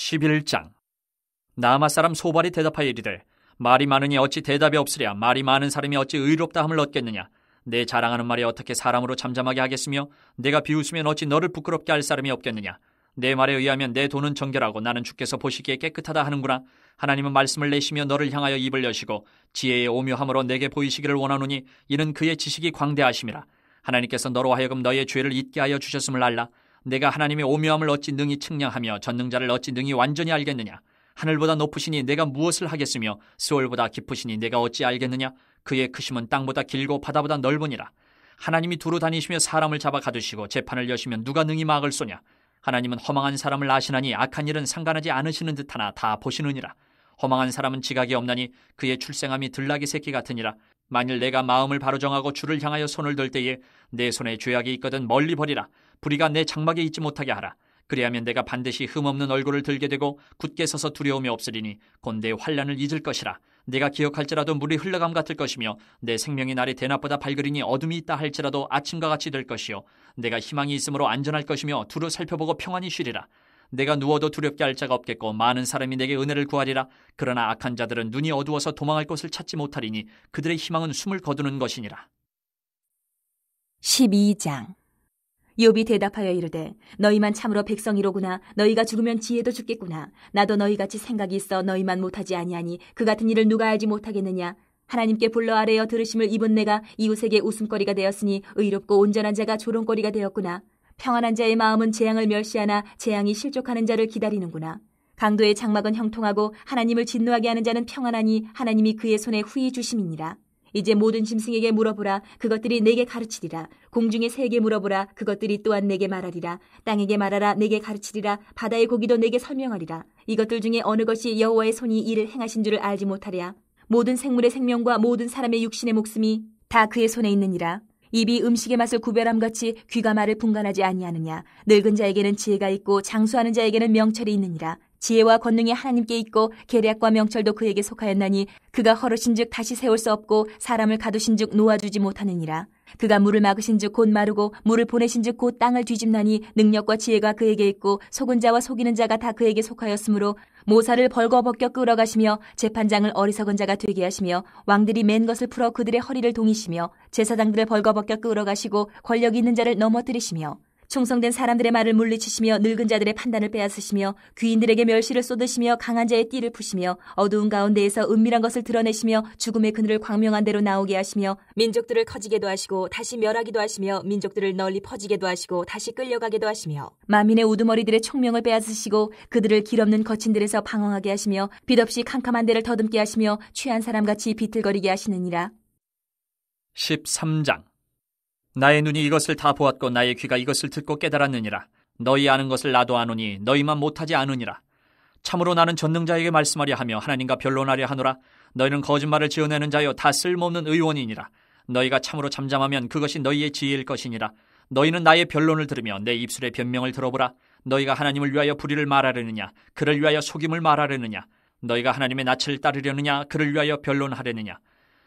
11장. 나아마 사람 소발이 대답하여 이르되 말이 많으니 어찌 대답이 없으랴. 말이 많은 사람이 어찌 의롭다 함을 얻겠느냐. 내 자랑하는 말이 어떻게 사람으로 잠잠하게 하겠으며 내가 비웃으면 어찌 너를 부끄럽게 할 사람이 없겠느냐. 내 말에 의하면 내 돈은 정결하고 나는 주께서 보시기에 깨끗하다 하는구나. 하나님은 말씀을 내시며 너를 향하여 입을 여시고 지혜의 오묘함으로 내게 보이시기를 원하노니 이는 그의 지식이 광대하심이라. 하나님께서 너로 하여금 너의 죄를 잊게 하여 주셨음을 알라. 내가 하나님의 오묘함을 어찌 능히 측량하며 전능자를 어찌 능히 완전히 알겠느냐. 하늘보다 높으시니 내가 무엇을 하겠으며 스올보다 깊으시니 내가 어찌 알겠느냐. 그의 크심은 땅보다 길고 바다보다 넓으니라. 하나님이 두루 다니시며 사람을 잡아 가두시고 재판을 여시면 누가 능히 막을 쏘냐. 하나님은 허망한 사람을 아시나니 악한 일은 상관하지 않으시는 듯하나 다 보시느니라. 허망한 사람은 지각이 없나니 그의 출생함이 들나귀 새끼 같으니라. 만일 내가 마음을 바로 정하고 주를 향하여 손을 들 때에 내 손에 죄악이 있거든 멀리 버리라. 불의가 내 장막에 있지 못하게 하라. 그리하면 내가 반드시 흠없는 얼굴을 들게 되고 굳게 서서 두려움이 없으리니 곧 내 환난을 잊을 것이라. 내가 기억할지라도 물이 흘러감 같을 것이며 내 생명의 날이 대낮보다 밝으리니 어둠이 있다 할지라도 아침과 같이 될 것이요 내가 희망이 있으므로 안전할 것이며 두루 살펴보고 평안히 쉬리라. 내가 누워도 두렵게 할 자가 없겠고 많은 사람이 내게 은혜를 구하리라. 그러나 악한 자들은 눈이 어두워서 도망할 곳을 찾지 못하리니 그들의 희망은 숨을 거두는 것이니라. 12장. 욥이 대답하여 이르되 너희만 참으로 백성이로구나. 너희가 죽으면 지혜도 죽겠구나. 나도 너희같이 생각이 있어 너희만 못하지 아니하니 그 같은 일을 누가 알지 못하겠느냐. 하나님께 불러 아뢰어 들으심을 입은 내가 이웃에게 웃음거리가 되었으니 의롭고 온전한 자가 조롱거리가 되었구나. 평안한 자의 마음은 재앙을 멸시하나 재앙이 실족하는 자를 기다리는구나. 강도의 장막은 형통하고 하나님을 진노하게 하는 자는 평안하니 하나님이 그의 손에 후히 주심이니라. 이제 모든 짐승에게 물어보라. 그것들이 내게 가르치리라. 공중의 새에게 물어보라. 그것들이 또한 내게 말하리라. 땅에게 말하라. 내게 가르치리라. 바다의 고기도 내게 설명하리라. 이것들 중에 어느 것이 여호와의 손이 이를 행하신 줄을 알지 못하랴. 모든 생물의 생명과 모든 사람의 육신의 목숨이 다 그의 손에 있느니라. 입이 음식의 맛을 구별함같이 귀가 말을 분간하지 아니하느냐. 늙은 자에게는 지혜가 있고 장수하는 자에게는 명철이 있느니라. 지혜와 권능이 하나님께 있고 계략과 명철도 그에게 속하였나니 그가 허르신즉 다시 세울 수 없고 사람을 가두신즉 놓아주지 못하느니라. 그가 물을 막으신즉 곧 마르고 물을 보내신즉 곧 땅을 뒤집나니 능력과 지혜가 그에게 있고 속은 자와 속이는 자가 다 그에게 속하였으므로 모사를 벌거벗겨 끌어가시며 재판장을 어리석은 자가 되게 하시며 왕들이 맨 것을 풀어 그들의 허리를 동이시며 제사장들을 벌거벗겨 끌어가시고 권력 있는 자를 넘어뜨리시며 충성된 사람들의 말을 물리치시며 늙은 자들의 판단을 빼앗으시며 귀인들에게 멸시를 쏟으시며 강한 자의 띠를 푸시며 어두운 가운데에서 은밀한 것을 드러내시며 죽음의 그늘을 광명한 대로 나오게 하시며 민족들을 커지게도 하시고 다시 멸하기도 하시며 민족들을 널리 퍼지게도 하시고 다시 끌려가게도 하시며 만민의 우두머리들의 총명을 빼앗으시고 그들을 길없는 거친들에서 방황하게 하시며 빛없이 캄캄한 데를 더듬게 하시며 취한 사람같이 비틀거리게 하시느니라. 13장. 나의 눈이 이것을 다 보았고 나의 귀가 이것을 듣고 깨달았느니라. 너희 아는 것을 나도 아노니 너희만 못하지 않으니라. 참으로 나는 전능자에게 말씀하려 하며 하나님과 변론하려 하노라. 너희는 거짓말을 지어내는 자여 다 쓸모없는 의원이니라. 너희가 참으로 잠잠하면 그것이 너희의 지혜일 것이니라. 너희는 나의 변론을 들으며 내 입술의 변명을 들어보라. 너희가 하나님을 위하여 불의를 말하려느냐 그를 위하여 속임을 말하려느냐. 너희가 하나님의 낯을 따르려느냐 그를 위하여 변론하려느냐.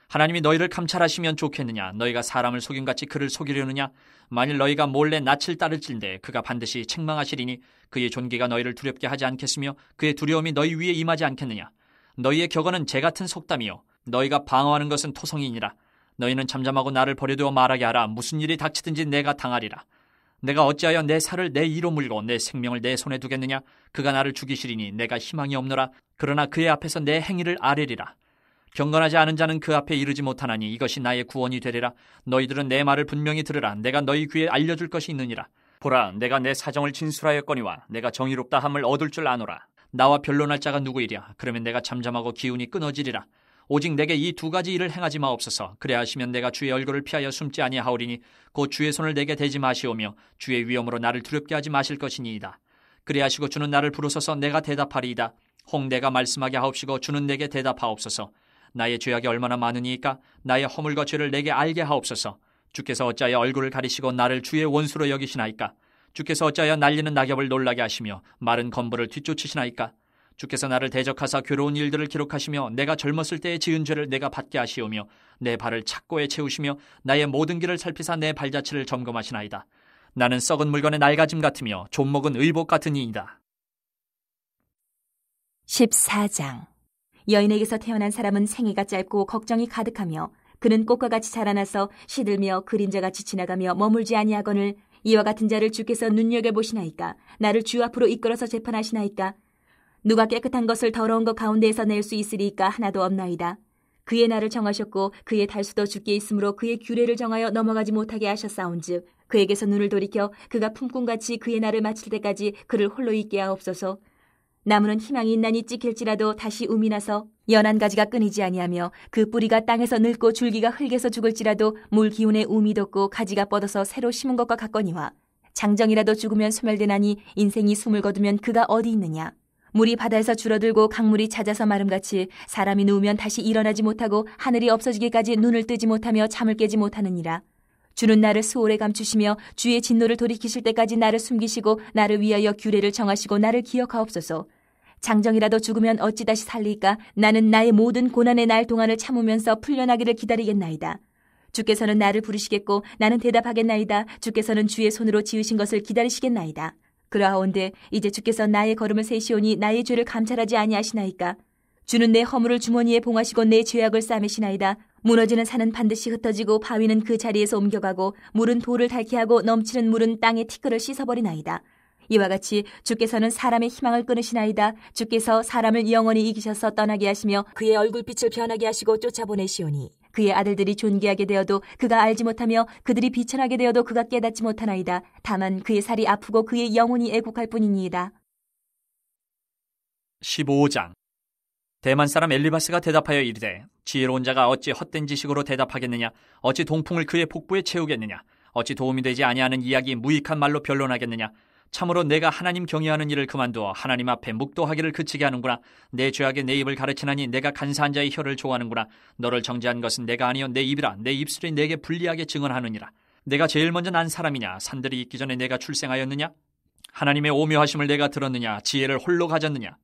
하나님이 너희를 감찰하시면 좋겠느냐. 너희가 사람을 속임같이 그를 속이려느냐. 만일 너희가 몰래 낯을 따를진대 그가 반드시 책망하시리니 그의 존귀가 너희를 두렵게 하지 않겠으며 그의 두려움이 너희 위에 임하지 않겠느냐. 너희의 격언은 재 같은 속담이요 너희가 방어하는 것은 토성이니라. 너희는 잠잠하고 나를 버려두어 말하게 하라. 무슨 일이 닥치든지 내가 당하리라. 내가 어찌하여 내 살을 내 이로 물고 내 생명을 내 손에 두겠느냐. 그가 나를 죽이시리니 내가 희망이 없노라. 그러나 그의 앞에서 내 행위를 아뢰리라. 경건하지 않은 자는 그 앞에 이르지 못하나니 이것이 나의 구원이 되리라. 너희들은 내 말을 분명히 들으라. 내가 너희 귀에 알려줄 것이 있느니라. 보라, 내가 내 사정을 진술하였거니와 내가 정의롭다 함을 얻을 줄 아노라. 나와 변론할 자가 누구이랴. 그러면 내가 잠잠하고 기운이 끊어지리라. 오직 내게 이 두 가지 일을 행하지 마옵소서. 그래 하시면 내가 주의 얼굴을 피하여 숨지 아니하오리니 곧 주의 손을 내게 대지 마시오며 주의 위엄으로 나를 두렵게 하지 마실 것이니이다. 그래 하시고 주는 나를 부르소서. 내가 대답하리이다. 혹 내가 말씀하게 하옵시고 주는 내게 대답하옵소서. 나의 죄악이 얼마나 많으니까 나의 허물과 죄를 내게 알게 하옵소서. 주께서 어찌하여 얼굴을 가리시고 나를 주의 원수로 여기시나이까. 주께서 어찌하여 날리는 낙엽을 놀라게 하시며 마른 건부를 뒤쫓으시나이까. 주께서 나를 대적하사 괴로운 일들을 기록하시며 내가 젊었을 때의 지은 죄를 내가 받게 하시오며 내 발을 착고에 채우시며 나의 모든 길을 살피사 내 발자취를 점검하시나이다. 나는 썩은 물건의 낡아짐 같으며 좀 먹은 의복 같으니이다. 14장. 여인에게서 태어난 사람은 생애가 짧고 걱정이 가득하며 그는 꽃과 같이 자라나서 시들며 그림자같이 지나가며 머물지 아니하거늘 이와 같은 자를 주께서 눈여겨보시나이까? 나를 주 앞으로 이끌어서 재판하시나이까? 누가 깨끗한 것을 더러운 것 가운데에서 낼 수 있으리이까? 하나도 없나이다. 그의 날을 정하셨고 그의 달수도 주께 있으므로 그의 규례를 정하여 넘어가지 못하게 하셨사온즉 그에게서 눈을 돌이켜 그가 품꾼같이 그의 날을 마칠 때까지 그를 홀로 있게 하옵소서. 나무는 희망이 있나니 찍힐지라도 다시 um이 나서 연한 가지가 끊이지 아니하며 그 뿌리가 땅에서 늙고 줄기가 흙에서 죽을지라도 물 기운에 um이 돋고 가지가 뻗어서 새로 심은 것과 같거니와 장정이라도 죽으면 소멸되나니 인생이 숨을 거두면 그가 어디 있느냐. 물이 바다에서 줄어들고 강물이 잦아서 마름같이 사람이 누우면 다시 일어나지 못하고 하늘이 없어지기까지 눈을 뜨지 못하며 잠을 깨지 못하느니라. 주는 나를 수월에 감추시며 주의 진노를 돌이키실 때까지 나를 숨기시고 나를 위하여 규례를 정하시고 나를 기억하옵소서. 장정이라도 죽으면 어찌 다시 살리까? 나는 나의 모든 고난의 날 동안을 참으면서 풀려나기를 기다리겠나이다. 주께서는 나를 부르시겠고 나는 대답하겠나이다. 주께서는 주의 손으로 지으신 것을 기다리시겠나이다. 그러하온데 이제 주께서 나의 걸음을 세시오니 나의 죄를 감찰하지 아니하시나이까? 주는 내 허물을 주머니에 봉하시고 내 죄악을 싸매시나이다. 무너지는 산은 반드시 흩어지고 바위는 그 자리에서 옮겨가고 물은 돌을 닳게 하고 넘치는 물은 땅의 티끌을 씻어버리나이다. 이와 같이 주께서는 사람의 희망을 끊으시나이다. 주께서 사람을 영원히 이기셔서 떠나게 하시며 그의 얼굴빛을 변하게 하시고 쫓아보내시오니 그의 아들들이 존귀하게 되어도 그가 알지 못하며 그들이 비천하게 되어도 그가 깨닫지 못하나이다. 다만 그의 살이 아프고 그의 영혼이 애국할 뿐이니이다. 15장. 대만 사람 엘리바스가 대답하여 이르되 지혜로운 자가 어찌 헛된 지식으로 대답하겠느냐. 어찌 동풍을 그의 복부에 채우겠느냐. 어찌 도움이 되지 아니하는 이야기 무익한 말로 변론하겠느냐. 참으로 내가 하나님 경외하는 일을 그만두어 하나님 앞에 묵도하기를 그치게 하는구나. 내 죄악에 내 입을 가르치나니 내가 간사한 자의 혀를 좋아하는구나. 너를 정죄한 것은 내가 아니요 내 입이라. 내 입술이 내게 불리하게 증언하느니라. 내가 제일 먼저 난 사람이냐. 산들이 있기 전에 내가 출생하였느냐. 하나님의 오묘하심을 내가 들었느냐. 지혜를 홀로 가졌느냐.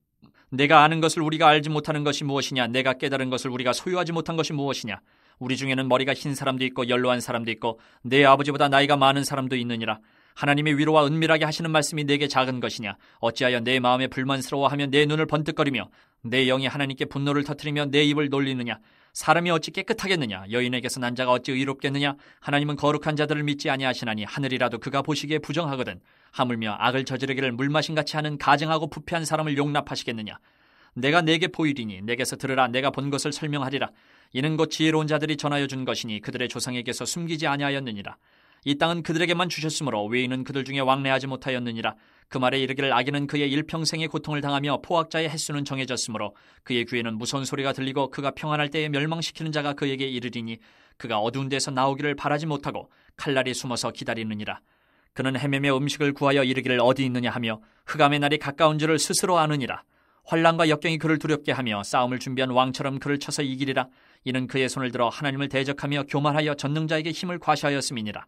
내가 아는 것을 우리가 알지 못하는 것이 무엇이냐. 내가 깨달은 것을 우리가 소유하지 못한 것이 무엇이냐. 우리 중에는 머리가 흰 사람도 있고 연로한 사람도 있고 내 아버지보다 나이가 많은 사람도 있느니라. 하나님의 위로와 은밀하게 하시는 말씀이 내게 작은 것이냐. 어찌하여 내 마음에 불만스러워하며 내 눈을 번뜩거리며 내 영이 하나님께 분노를 터뜨리며 내 입을 놀리느냐. 사람이 어찌 깨끗하겠느냐. 여인에게서 난 자가 어찌 의롭겠느냐. 하나님은 거룩한 자들을 믿지 아니하시나니 하늘이라도 그가 보시기에 부정하거든. 하물며 악을 저지르기를 물마신같이 하는 가증하고 부패한 사람을 용납하시겠느냐. 내가 내게 보이리니 내게서 들으라. 내가 본 것을 설명하리라. 이는 곧 지혜로운 자들이 전하여 준 것이니 그들의 조상에게서 숨기지 아니하였느니라. 이 땅은 그들에게만 주셨으므로 외인은 그들 중에 왕래하지 못하였느니라. 그 말에 이르기를 악인은 그의 일평생의 고통을 당하며 포악자의 횟수는 정해졌으므로 그의 귀에는 무서운 소리가 들리고 그가 평안할 때에 멸망시키는 자가 그에게 이르리니 그가 어두운 데서 나오기를 바라지 못하고 칼날이 숨어서 기다리느니라. 그는 헤매며 음식을 구하여 이르기를 어디 있느냐 하며 흑암의 날이 가까운 줄을 스스로 아느니라. 환난과 역경이 그를 두렵게 하며 싸움을 준비한 왕처럼 그를 쳐서 이기리라. 이는 그의 손을 들어 하나님을 대적하며 교만하여 전능자에게 힘을 과시하였음이니라.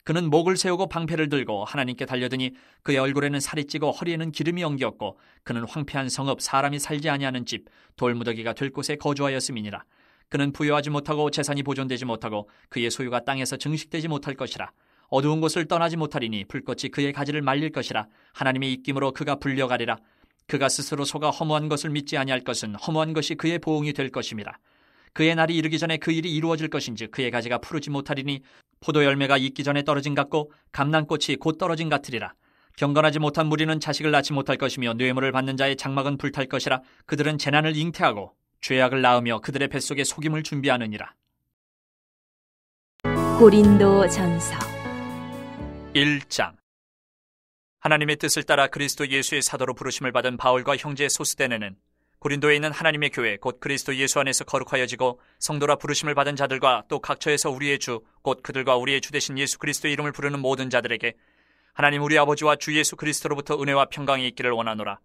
그는 목을 세우고 방패를 들고 하나님께 달려드니 그의 얼굴에는 살이 찌고 허리에는 기름이 엉겼고 그는 황폐한 성읍 사람이 살지 아니하는 집 돌무더기가 될 곳에 거주하였음이니라. 그는 부여하지 못하고 재산이 보존되지 못하고 그의 소유가 땅에서 증식되지 못할 것이라. 어두운 곳을 떠나지 못하리니 불꽃이 그의 가지를 말릴 것이라. 하나님의 입김으로 그가 불려가리라. 그가 스스로 속아 허무한 것을 믿지 아니할 것은 허무한 것이 그의 보응이 될 것임이라. 그의 날이 이르기 전에 그 일이 이루어질 것인즉 그의 가지가 푸르지 못하리니 포도 열매가 익기 전에 떨어진 같고 감람꽃이 곧 떨어진 같으리라. 경건하지 못한 무리는 자식을 낳지 못할 것이며 뇌물을 받는 자의 장막은 불탈 것이라. 그들은 재난을 잉태하고 죄악을 낳으며 그들의 뱃속에 속임을 준비하느니라. 고린도전서 1장. 하나님의 뜻을 따라 그리스도 예수의 사도로 부르심을 받은 바울과 형제 소스데네는 고린도에 있는 하나님의 교회 곧 그리스도 예수 안에서 거룩하여지고 성도라 부르심을 받은 자들과 또 각처에서 우리의 주 곧 그들과 우리의 주 되신 예수 그리스도의 이름을 부르는 모든 자들에게 하나님 우리 아버지와 주 예수 그리스도로부터 은혜와 평강이 있기를 원하노라.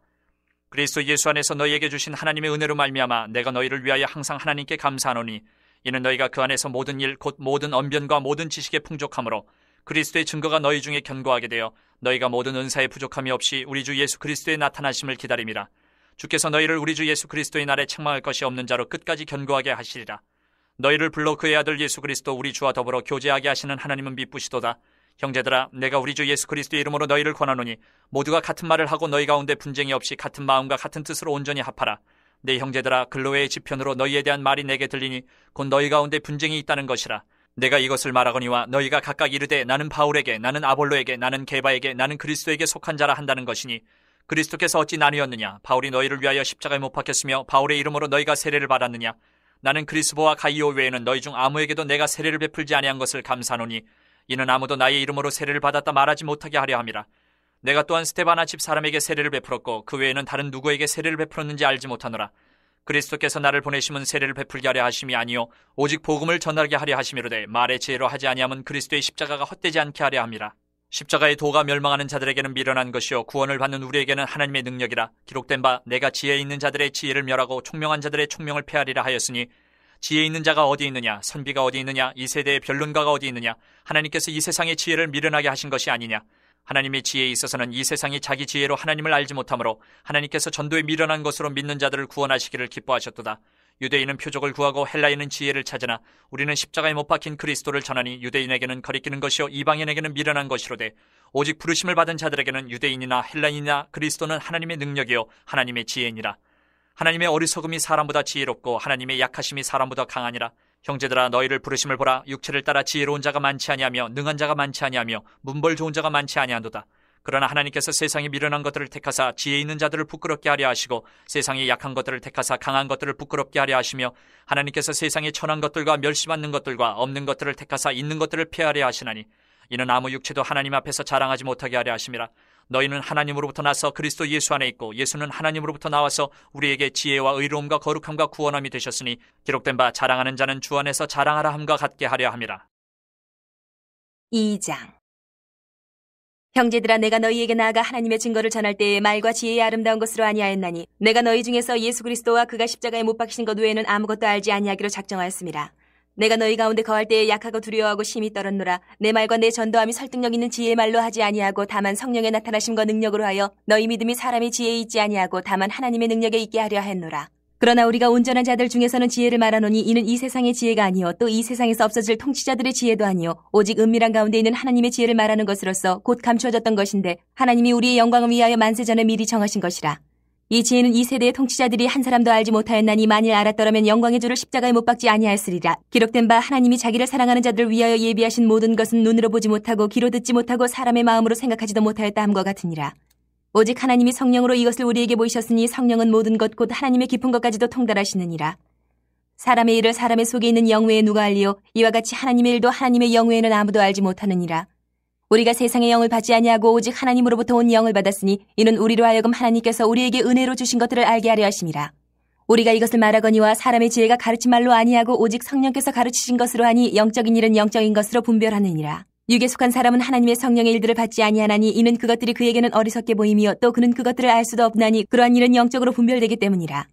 그리스도 예수 안에서 너희에게 주신 하나님의 은혜로 말미암아 내가 너희를 위하여 항상 하나님께 감사하노니 이는 너희가 그 안에서 모든 일 곧 모든 언변과 모든 지식의 풍족함으로 그리스도의 증거가 너희 중에 견고하게 되어 너희가 모든 은사에 부족함이 없이 우리 주 예수 그리스도의 나타나심을 기다림이라. 주께서 너희를 우리 주 예수 그리스도의 날에 책망할 것이 없는 자로 끝까지 견고하게 하시리라. 너희를 불러 그의 아들 예수 그리스도 우리 주와 더불어 교제하게 하시는 하나님은 미쁘시도다. 형제들아, 내가 우리 주 예수 그리스도의 이름으로 너희를 권하노니 모두가 같은 말을 하고 너희 가운데 분쟁이 없이 같은 마음과 같은 뜻으로 온전히 합하라. 내 형제들아, 글로웨의 지편으로 너희에 대한 말이 내게 들리니 곧 너희 가운데 분쟁이 있다는 것이라. 내가 이것을 말하거니와 너희가 각각 이르되 나는 바울에게, 나는 아볼로에게, 나는 게바에게, 나는 그리스도에게 속한 자라 한다는 것이니 그리스도께서 어찌 나뉘었느냐? 바울이 너희를 위하여 십자가에 못 박혔으며 바울의 이름으로 너희가 세례를 받았느냐? 나는 그리스보와 가이오 외에는 너희 중 아무에게도 내가 세례를 베풀지 아니한 것을 감사하노니 이는 아무도 나의 이름으로 세례를 받았다 말하지 못하게 하려 함이라. 내가 또한 스데바나 집 사람에게 세례를 베풀었고 그 외에는 다른 누구에게 세례를 베풀었는지 알지 못하노라. 그리스도께서 나를 보내심은 세례를 베풀게 하려 하심이 아니요 오직 복음을 전하게 하려 하심이로되 말의 지혜로 하지 아니하면 그리스도의 십자가가 헛되지 않게 하려 함이라. 십자가의 도가 멸망하는 자들에게는 미련한 것이요 구원을 받는 우리에게는 하나님의 능력이라. 기록된 바 내가 지혜 있는 자들의 지혜를 멸하고 총명한 자들의 총명을 폐하리라 하였으니 지혜 있는 자가 어디 있느냐? 선비가 어디 있느냐? 이 세대의 변론가가 어디 있느냐? 하나님께서 이 세상의 지혜를 미련하게 하신 것이 아니냐? 하나님의 지혜에 있어서는 이 세상이 자기 지혜로 하나님을 알지 못하므로 하나님께서 전도에 미련한 것으로 믿는 자들을 구원하시기를 기뻐하셨도다. 유대인은 표적을 구하고 헬라인은 지혜를 찾으나 우리는 십자가에 못 박힌 그리스도를 전하니 유대인에게는 거리끼는 것이요 이방인에게는 미련한 것이로되 오직 부르심을 받은 자들에게는 유대인이나 헬라인이나 그리스도는 하나님의 능력이요 하나님의 지혜니라. 하나님의 어리석음이 사람보다 지혜롭고 하나님의 약하심이 사람보다 강하니라. 형제들아, 너희를 부르심을 보라. 육체를 따라 지혜로운 자가 많지 아니하며 능한 자가 많지 아니하며 문벌 좋은 자가 많지 아니한도다. 그러나 하나님께서 세상에 미련한 것들을 택하사 지혜 있는 자들을 부끄럽게 하려 하시고 세상에 약한 것들을 택하사 강한 것들을 부끄럽게 하려 하시며 하나님께서 세상에 천한 것들과 멸시받는 것들과 없는 것들을 택하사 있는 것들을 폐하려 하시나니 이는 아무 육체도 하나님 앞에서 자랑하지 못하게 하려 하심이라. 너희는 하나님으로부터 나서 그리스도 예수 안에 있고 예수는 하나님으로부터 나와서 우리에게 지혜와 의로움과 거룩함과 구원함이 되셨으니 기록된 바 자랑하는 자는 주 안에서 자랑하라 함과 같게 하려 함이라. 2장. 형제들아, 내가 너희에게 나아가 하나님의 증거를 전할 때에 말과 지혜의 아름다운 것으로 아니하였나니 내가 너희 중에서 예수 그리스도와 그가 십자가에 못 박히신 것 외에는 아무것도 알지 아니하기로 작정하였습니다. 내가 너희 가운데 거할 때에 약하고 두려워하고 심히 떨었노라. 내 말과 내 전도함이 설득력 있는 지혜의 말로 하지 아니하고 다만 성령의 나타나심과 능력으로 하여 너희 믿음이 사람의 지혜에 있지 아니하고 다만 하나님의 능력에 있게 하려 했노라. 그러나 우리가 온전한 자들 중에서는 지혜를 말하노니 이는 이 세상의 지혜가 아니요 또 이 세상에서 없어질 통치자들의 지혜도 아니요 오직 은밀한 가운데 있는 하나님의 지혜를 말하는 것으로서 곧 감추어졌던 것인데 하나님이 우리의 영광을 위하여 만세 전에 미리 정하신 것이라. 이 지혜는 이 세대의 통치자들이 한 사람도 알지 못하였나니 만일 알았더라면 영광의 주를 십자가에 못 박지 아니하였으리라. 기록된 바 하나님이 자기를 사랑하는 자들을 위하여 예비하신 모든 것은 눈으로 보지 못하고 귀로 듣지 못하고 사람의 마음으로 생각하지도 못하였다 함과 같으니라. 오직 하나님이 성령으로 이것을 우리에게 보이셨으니 성령은 모든 것 곧 하나님의 깊은 것까지도 통달하시느니라. 사람의 일을 사람의 속에 있는 영외에 누가 알리요? 이와 같이 하나님의 일도 하나님의 영외에는 아무도 알지 못하느니라. 우리가 세상의 영을 받지 아니하고 오직 하나님으로부터 온 영을 받았으니 이는 우리로 하여금 하나님께서 우리에게 은혜로 주신 것들을 알게 하려 하심이라. 우리가 이것을 말하거니와 사람의 지혜가 가르친 말로 아니하고 오직 성령께서 가르치신 것으로 하니 영적인 일은 영적인 것으로 분별하느니라. 육에 속한 사람은 하나님의 성령의 일들을 받지 아니하나니 이는 그것들이 그에게는 어리석게 보임이요 또 그는 그것들을 알 수도 없나니 그러한 일은 영적으로 분별되기 때문이라.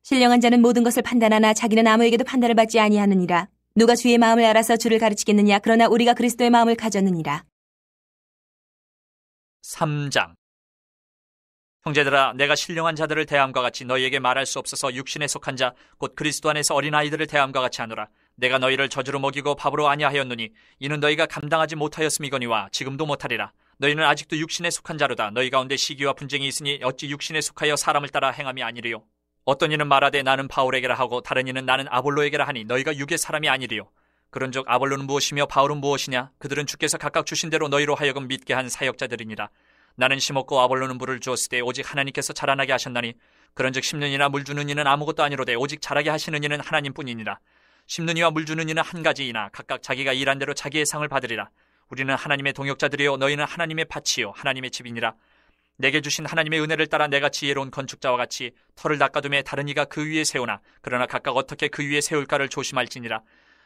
신령한 자는 모든 것을 판단하나 자기는 아무에게도 판단을 받지 아니하느니라. 누가 주의 마음을 알아서 주를 가르치겠느냐? 그러나 우리가 그리스도의 마음을 가졌느니라. 3장. 형제들아, 내가 신령한 자들을 대함과 같이 너희에게 말할 수 없어서 육신에 속한 자 곧 그리스도 안에서 어린아이들을 대함과 같이 하노라. 내가 너희를 저주로 먹이고 밥으로 아니하였느니 이는 너희가 감당하지 못하였음이거니와 지금도 못하리라. 너희는 아직도 육신에 속한 자로다. 너희 가운데 시기와 분쟁이 있으니 어찌 육신에 속하여 사람을 따라 행함이 아니리요. 어떤 이는 말하되 나는 바울에게라 하고 다른 이는 나는 아볼로에게라 하니 너희가 육의 사람이 아니리요. 그런즉 아볼로는 무엇이며 바울은 무엇이냐? 그들은 주께서 각각 주신 대로 너희로 하여금 믿게 한 사역자들이니라. 나는 심었고 아볼로는 물을 주었으되 오직 하나님께서 자라나게 하셨나니 그런즉 심는 이나 물 주는 이는 아무것도 아니로되 오직 자라게 하시는 이는 하나님뿐이니라. 심는 이와 물 주는 이는 한 가지이나 각각 자기가 일한 대로 자기의 상을 받으리라. 우리는 하나님의 동역자들이요 너희는 하나님의 밭이요 하나님의 집이니라. 내게 주신 하나님의 은혜를 따라 내가 지혜로운 건축자와 같이 터를 닦아둠에 다른 이가 그 위에 세우나 그러나 각각 어떻게 그 위에 세울까를 조심할지니라.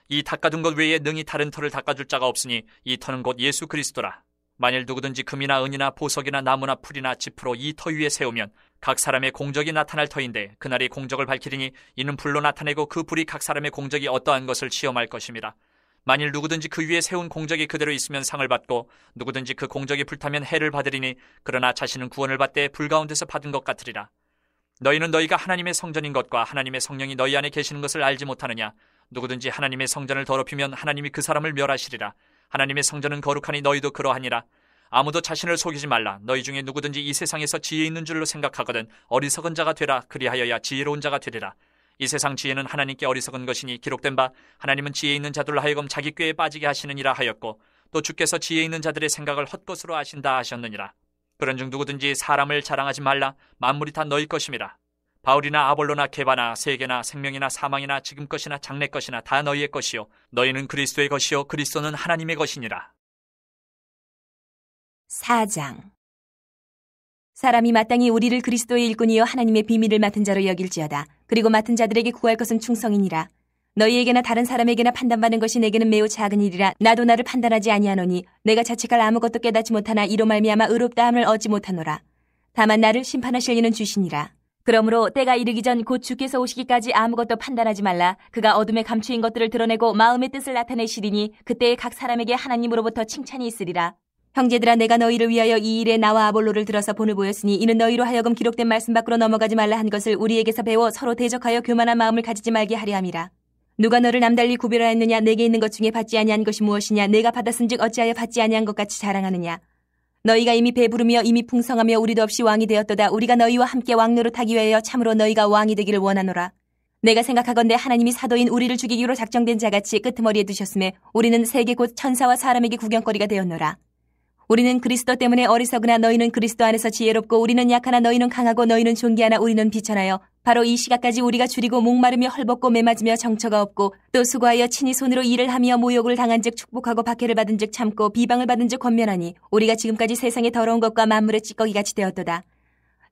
이 닦아둔 것 외에 능히 다른 터를 닦아줄 자가 없으니 이 터는 곧 예수 그리스도라. 만일 누구든지 금이나 은이나 보석이나 나무나 풀이나 짚으로 이 터 위에 세우면 각 사람의 공적이 나타날 터인데 그날이 공적을 밝히리니 이는 불로 나타내고 그 불이 각 사람의 공적이 어떠한 것을 시험할 것입니다. 만일 누구든지 그 위에 세운 공적이 그대로 있으면 상을 받고 누구든지 그 공적이 불타면 해를 받으리니 그러나 자신은 구원을 받되 불 가운데서 받은 것 같으리라. 너희는 너희가 하나님의 성전인 것과 하나님의 성령이 너희 안에 계시는 것을 알지 못하느냐? 누구든지 하나님의 성전을 더럽히면 하나님이 그 사람을 멸하시리라. 하나님의 성전은 거룩하니 너희도 그러하니라. 아무도 자신을 속이지 말라. 너희 중에 누구든지 이 세상에서 지혜 있는 줄로 생각하거든 어리석은 자가 되라. 그리하여야 지혜로운 자가 되리라. 이 세상 지혜는 하나님께 어리석은 것이니 기록된 바 하나님은 지혜 있는 자들로 하여금 자기 꾀에 빠지게 하시느니라 하였고, 또 주께서 지혜 있는 자들의 생각을 헛것으로 하신다 하셨느니라. 그런즉 누구든지 사람을 자랑하지 말라. 만물이 다 너희 것임이라. 바울이나 아볼로나 게바나 세계나 생명이나 사망이나 지금 것이나 장래 것이나 다 너희의 것이요 너희는 그리스도의 것이요 그리스도는 하나님의 것이니라. 4장. 사람이 마땅히 우리를 그리스도의 일꾼이요 하나님의 비밀을 맡은 자로 여길지어다. 그리고 맡은 자들에게 구할 것은 충성이니라. 너희에게나 다른 사람에게나 판단받는 것이 내게는 매우 작은 일이라. 나도 나를 판단하지 아니하노니 내가 자책할 아무것도 깨닫지 못하나 이로 말미암아 의롭다함을 얻지 못하노라. 다만 나를 심판하실 이는 주시니라. 그러므로 때가 이르기 전 곧 주께서 오시기까지 아무것도 판단하지 말라. 그가 어둠에 감추인 것들을 드러내고 마음의 뜻을 나타내시리니 그때에 각 사람에게 하나님으로부터 칭찬이 있으리라. 형제들아, 내가 너희를 위하여 이 일에 나와 아볼로를 들어서 본을 보였으니 이는 너희로 하여금 기록된 말씀 밖으로 넘어가지 말라 한 것을 우리에게서 배워 서로 대적하여 교만한 마음을 가지지 말게 하려 함이라. 누가 너를 남달리 구별하였느냐? 내게 있는 것 중에 받지 아니한 것이 무엇이냐? 내가 받았은즉 어찌하여 받지 아니한 것 같이 자랑하느냐? 너희가 이미 배부르며 이미 풍성하며 우리도 없이 왕이 되었도다. 우리가 너희와 함께 왕노릇하기 위하여 참으로 너희가 왕이 되기를 원하노라. 내가 생각하건대 하나님이 사도인 우리를 죽이기로 작정된 자같이 끄트머리에 두셨음에 우리는 세계 곧 천사와 사람에게 구경거리가 되었노라. 우리는 그리스도 때문에 어리석으나 너희는 그리스도 안에서 지혜롭고, 우리는 약하나 너희는 강하고, 너희는 존귀하나 우리는 비천하여 바로 이 시각까지 우리가 줄이고 목마르며 헐벗고 매맞으며 정처가 없고, 또 수고하여 친히 손으로 일을 하며 모욕을 당한즉 축복하고 박해를 받은즉 참고 비방을 받은즉 권면하니 우리가 지금까지 세상의 더러운 것과 만물의 찌꺼기같이 되었도다.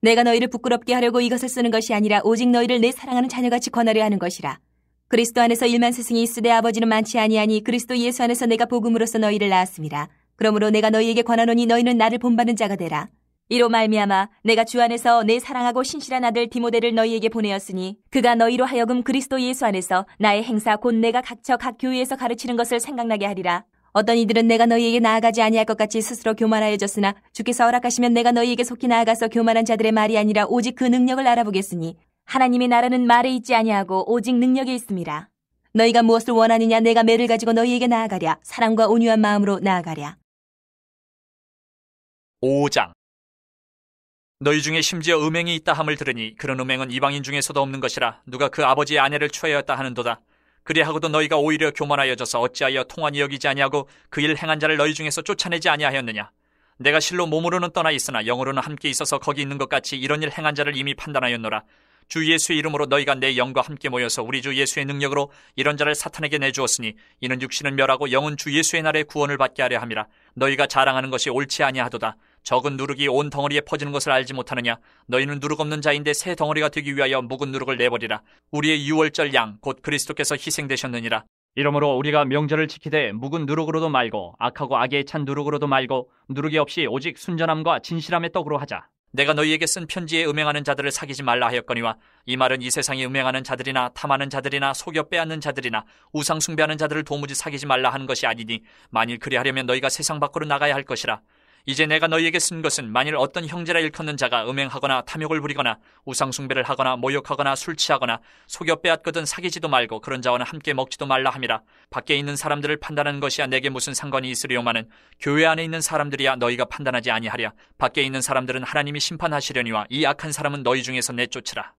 내가 너희를 부끄럽게 하려고 이것을 쓰는 것이 아니라 오직 너희를 내 사랑하는 자녀같이 권하려 하는 것이라. 그리스도 안에서 일만 스승이 있으되 아버지는 많지 아니하니 그리스도 예수 안에서 내가 복음으로써 너희를 낳았습니다. 그러므로 내가 너희에게 권하노니 너희는 나를 본받는 자가 되라. 이로 말미암아 내가 주 안에서 내 사랑하고 신실한 아들 디모데를 너희에게 보내었으니 그가 너희로 하여금 그리스도 예수 안에서 나의 행사 곧 내가 각처 각 교회에서 가르치는 것을 생각나게 하리라. 어떤 이들은 내가 너희에게 나아가지 아니할 것 같이 스스로 교만하여졌으나 주께서 허락하시면 내가 너희에게 속히 나아가서 교만한 자들의 말이 아니라 오직 그 능력을 알아보겠으니 하나님의 나라는 말에 있지 아니하고 오직 능력에 있음이라. 너희가 무엇을 원하느냐? 내가 매를 가지고 너희에게 나아가랴. 사랑과 온유한 마음으로 나아가랴. 5장. 너희 중에 심지어 음행이 있다 함을 들으니 그런 음행은 이방인 중에서도 없는 것이라. 누가 그 아버지의 아내를 취하였다 하는도다. 그리하고도 너희가 오히려 교만하여져서 어찌하여 통한이 여기지 아니하고 그 일 행한 자를 너희 중에서 쫓아내지 아니하였느냐? 내가 실로 몸으로는 떠나 있으나 영으로는 함께 있어서 거기 있는 것 같이 이런 일 행한 자를 이미 판단하였노라. 주 예수의 이름으로 너희가 내 영과 함께 모여서 우리 주 예수의 능력으로 이런 자를 사탄에게 내주었으니 이는 육신은 멸하고 영은 주 예수의 날에 구원을 받게 하려 함이라. 너희가 자랑하는 것이 옳지 아니하도다. 적은 누룩이 온 덩어리에 퍼지는 것을 알지 못하느냐? 너희는 누룩 없는 자인데 새 덩어리가 되기 위하여 묵은 누룩을 내버리라. 우리의 유월절 양 곧 그리스도께서 희생되셨느니라. 이러므로 우리가 명절을 지키되 묵은 누룩으로도 말고 악하고 악에 찬 누룩으로도 말고 누룩이 없이 오직 순전함과 진실함의 떡으로 하자. 내가 너희에게 쓴 편지에 음행하는 자들을 사귀지 말라 하였거니와 이 말은 이 세상에 음행하는 자들이나 탐하는 자들이나 속여 빼앗는 자들이나 우상 숭배하는 자들을 도무지 사귀지 말라 하는 것이 아니니 만일 그리하려면 너희가 세상 밖으로 나가야 할 것이라. 이제 내가 너희에게 쓴 것은 만일 어떤 형제라 일컫는 자가 음행하거나 탐욕을 부리거나 우상 숭배를 하거나 모욕하거나 술 취하거나 속여 빼앗거든 사귀지도 말고 그런 자와는 함께 먹지도 말라 함이라. 밖에 있는 사람들을 판단하는 것이야 내게 무슨 상관이 있으리요마는 교회 안에 있는 사람들이야 너희가 판단하지 아니하랴. 밖에 있는 사람들은 하나님이 심판하시려니와 이 악한 사람은 너희 중에서 내쫓으라.